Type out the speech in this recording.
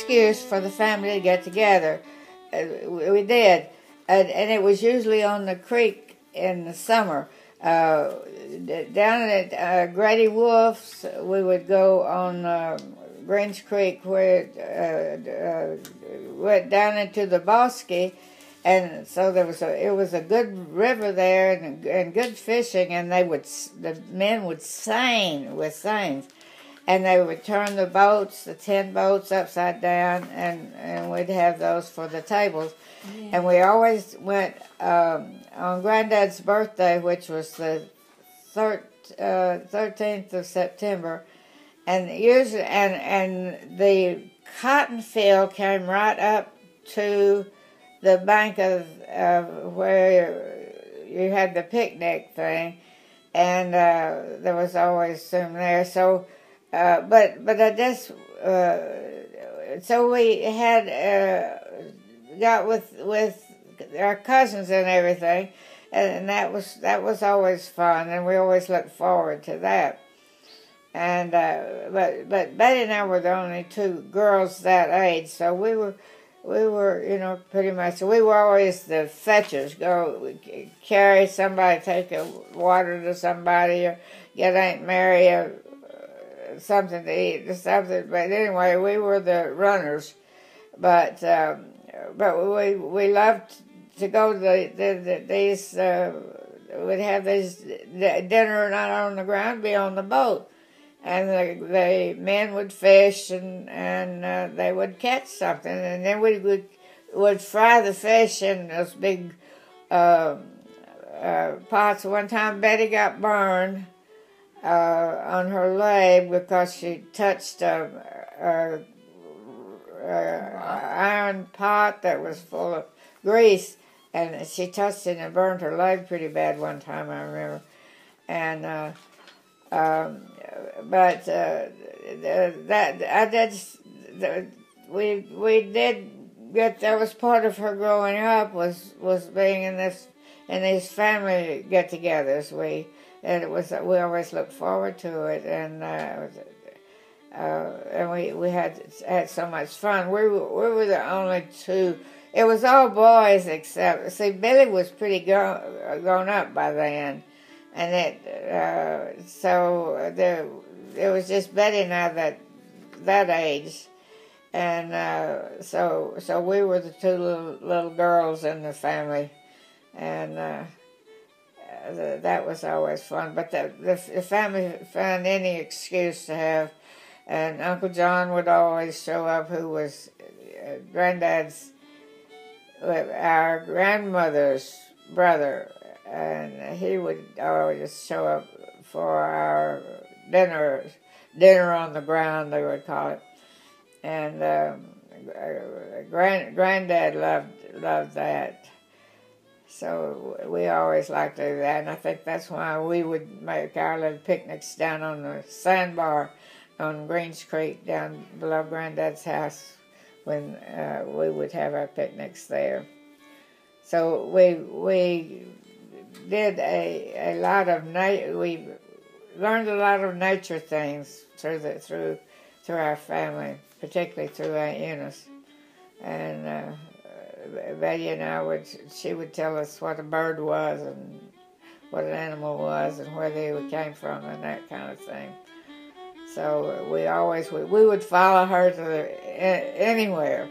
excuse for the family to get together. We did, and it was usually on the creek in the summer. Down at Grady Wolf's, we would go on Greens Creek, where went down into the bosque, and so it was a good river there and good fishing, and the men would sing with things. And they would turn the tin boats upside down, and we'd have those for the tables. Yeah. And we always went on Granddad's birthday, which was the 13th of September, and usually and the cotton field came right up to the bank of where you had the picnic thing, and there was always some there. So. But I just so we had got with our cousins and everything, and that was always fun, and we always looked forward to that. And but Betty and I were the only two girls that age, so we were pretty much, we were always the fetchers. Go carry somebody, take a water to somebody, or get Aunt Mary something to eat or something. But anyway, we were the runners. But we loved to go to these. We'd have these dinner not on the ground, be on the boat, and the men would fish and they would catch something, and then we would fry the fish in those big pots. One time Betty got burned on her leg because she touched a iron pot that was full of grease, and she touched it and burned her leg pretty bad one time, I remember. And we did get, that was part of her growing up, was being in these family get-togethers. We always looked forward to it, and we had so much fun. We were the only two. It was all boys except, see, Billy was pretty grown up by then, and it was just Betty and I that age, and so we were the two little girls in the family, and that was always fun. But the family found any excuse to have, and Uncle John would always show up, who was Granddad's, our grandmother's brother, and he would always show up for our dinner on the ground, they would call it. And Granddad loved that. So we always liked to do that, and I think that's why we would make our little picnics down on the sandbar on Greens Creek down below Granddad's house, when we would have our picnics there. So we did a lot of we learned a lot of nature things through our family, particularly through Aunt Eunice. And Betty and I she would tell us what a bird was and what an animal was and where they came from and that kind of thing. So we would follow her to anywhere.